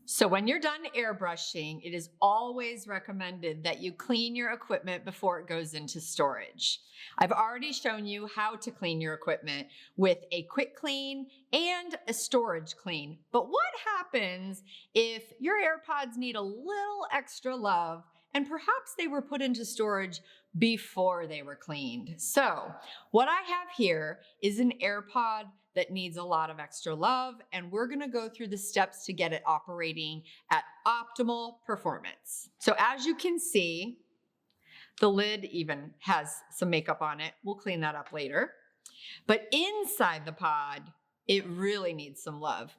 So when you're done airbrushing, it is always recommended that you clean your equipment before it goes into storage. I've already shown you how to clean your equipment with a quick clean and a storage clean. But what happens if your AirPods need a little extra love and perhaps they were put into storage before they were cleaned? So what I have here is an AirPod that needs a lot of extra love, and we're gonna go through the steps to get it operating at optimal performance. So as you can see, the lid even has some makeup on it. We'll clean that up later. But inside the pod, it really needs some love.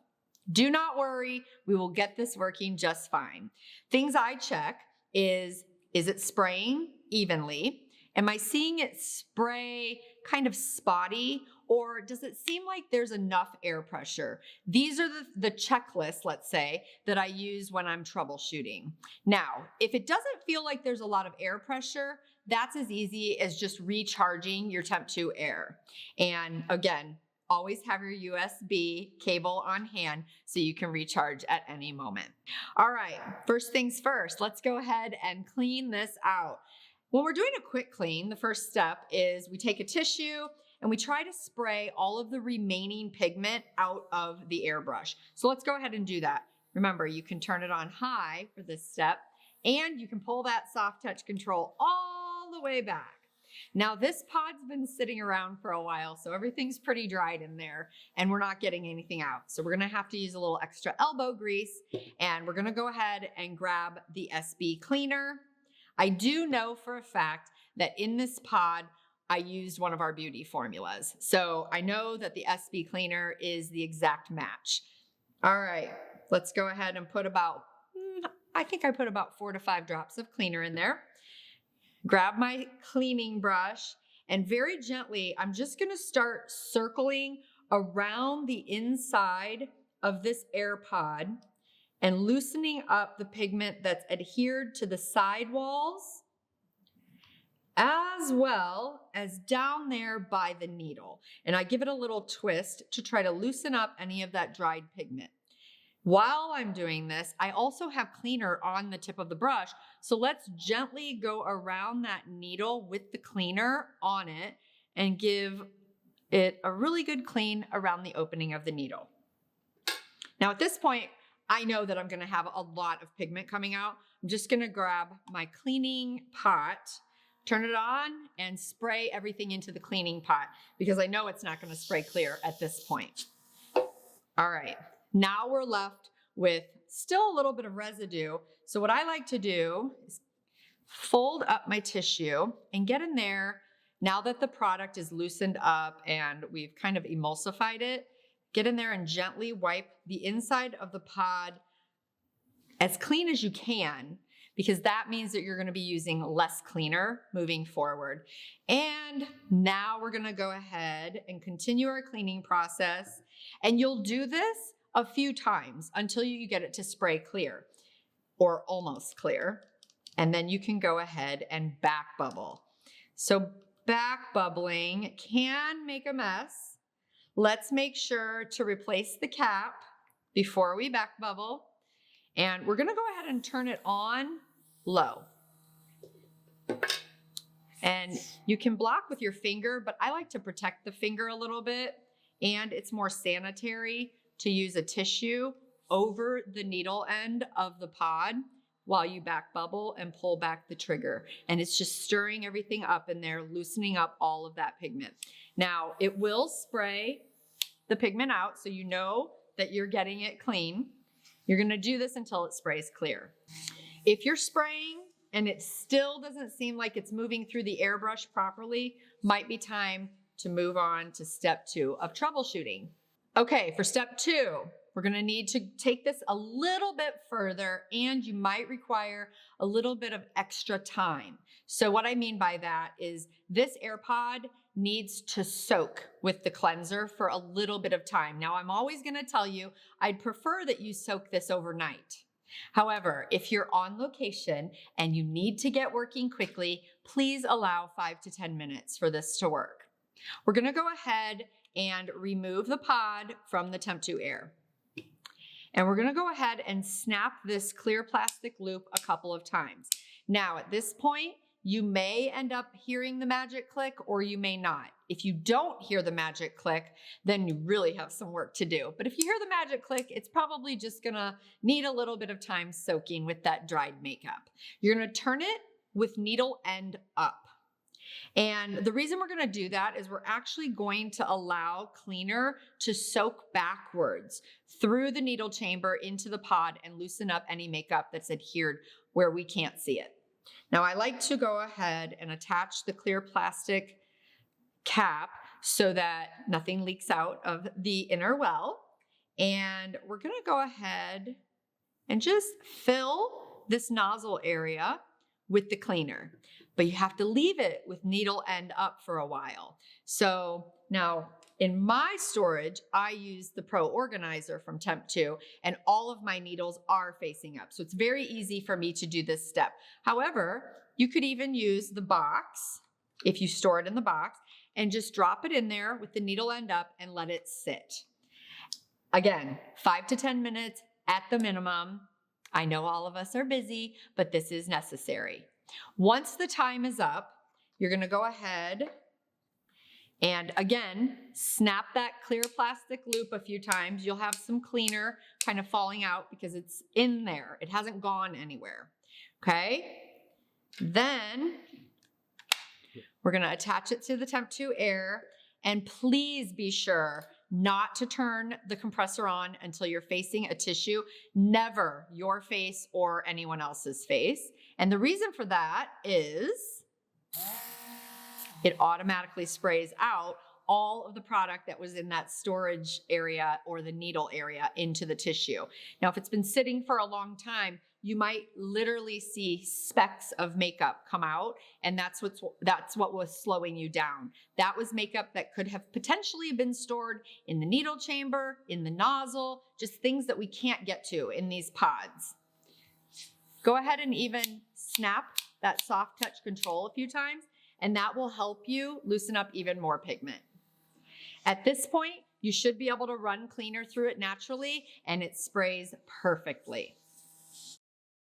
Do not worry, we will get this working just fine. Things I check is it spraying evenly? Am I seeing it spray kind of spotty? Or does it seem like there's enough air pressure? These are the checklists, let's say, that I use when I'm troubleshooting. Now, if it doesn't feel like there's a lot of air pressure, that's as easy as just recharging your TEMPTU Air. And again, always have your USB cable on hand so you can recharge at any moment. All right, first things first, let's go ahead and clean this out. When we're doing a quick clean, the first step is we take a tissue and we try to spray all of the remaining pigment out of the airbrush. So let's go ahead and do that. Remember, you can turn it on high for this step, and you can pull that soft touch control all the way back. Now this pod's been sitting around for a while, so everything's pretty dried in there and we're not getting anything out. So we're gonna have to use a little extra elbow grease, and we're gonna go ahead and grab the SB cleaner. I do know for a fact that in this pod, I used one of our beauty formulas. So I know that the SB cleaner is the exact match. All right, let's go ahead and put about, I think I put about 4 to 5 drops of cleaner in there. Grab my cleaning brush, and very gently, I'm just gonna start circling around the inside of this AirPod and loosening up the pigment that's adhered to the side walls, as well as down there by the needle. And I give it a little twist to try to loosen up any of that dried pigment. While I'm doing this, I also have cleaner on the tip of the brush. So let's gently go around that needle with the cleaner on it and give it a really good clean around the opening of the needle. Now at this point, I know that I'm gonna have a lot of pigment coming out. I'm just gonna grab my cleaning pot, turn it on, and spray everything into the cleaning pot because I know it's not gonna spray clear at this point. All right, now we're left with still a little bit of residue. So what I like to do is fold up my tissue and get in there. Now that the product is loosened up and we've kind of emulsified it, get in there and gently wipe the inside of the pod as clean as you can, because that means that you're gonna be using less cleaner moving forward. And now we're gonna go ahead and continue our cleaning process. And you'll do this a few times until you get it to spray clear or almost clear. And then you can go ahead and back bubble. So back bubbling can make a mess. Let's make sure to replace the cap before we back bubble. And we're gonna go ahead and turn it on low. And you can block with your finger, but I like to protect the finger a little bit, and it's more sanitary to use a tissue over the needle end of the pod while you back bubble and pull back the trigger. And it's just stirring everything up in there, loosening up all of that pigment. Now, it will spray the pigment out so you know that you're getting it clean. You're gonna do this until it sprays clear. If you're spraying and it still doesn't seem like it's moving through the airbrush properly, might be time to move on to step 2 of troubleshooting. Okay, for step 2, we're gonna need to take this a little bit further, and you might require a little bit of extra time. So what I mean by that is this AirPod needs to soak with the cleanser for a little bit of time. Now, I'm always gonna tell you, I'd prefer that you soak this overnight. However, if you're on location and you need to get working quickly, please allow 5 to 10 minutes for this to work. We're gonna go ahead and remove the pod from the TEMPTU Air. And we're gonna go ahead and snap this clear plastic loop a couple of times. Now, at this point, you may end up hearing the magic click or you may not. If you don't hear the magic click, then you really have some work to do. But if you hear the magic click, it's probably just gonna need a little bit of time soaking with that dried makeup. You're gonna turn it with needle end up. And the reason we're gonna do that is we're actually going to allow cleaner to soak backwards through the needle chamber into the pod and loosen up any makeup that's adhered where we can't see it. Now I like to go ahead and attach the clear plastic cap so that nothing leaks out of the inner well. And we're gonna go ahead and just fill this nozzle area with the cleaner, but you have to leave it with needle end up for a while. So now in my storage, I use the Pro Organizer from TEMPTU, and all of my needles are facing up. So it's very easy for me to do this step. However, you could even use the box, if you store it in the box, and just drop it in there with the needle end up and let it sit. Again, 5 to 10 minutes at the minimum. I know all of us are busy, but this is necessary. Once the time is up, you're gonna go ahead and again, snap that clear plastic loop a few times. You'll have some cleaner kind of falling out because it's in there. It hasn't gone anywhere, okay? Then we're gonna attach it to the TEMPTU Air, and please be sure not to turn the compressor on until you're facing a tissue, never your face or anyone else's face. And the reason for that is it automatically sprays out all of the product that was in that storage area or the needle area into the tissue. Now, if it's been sitting for a long time, you might literally see specks of makeup come out, and that's what was slowing you down. That was makeup that could have potentially been stored in the needle chamber, in the nozzle, just things that we can't get to in these pods. Go ahead and even snap that soft touch control a few times, and that will help you loosen up even more pigment. At this point, you should be able to run cleaner through it naturally, and it sprays perfectly.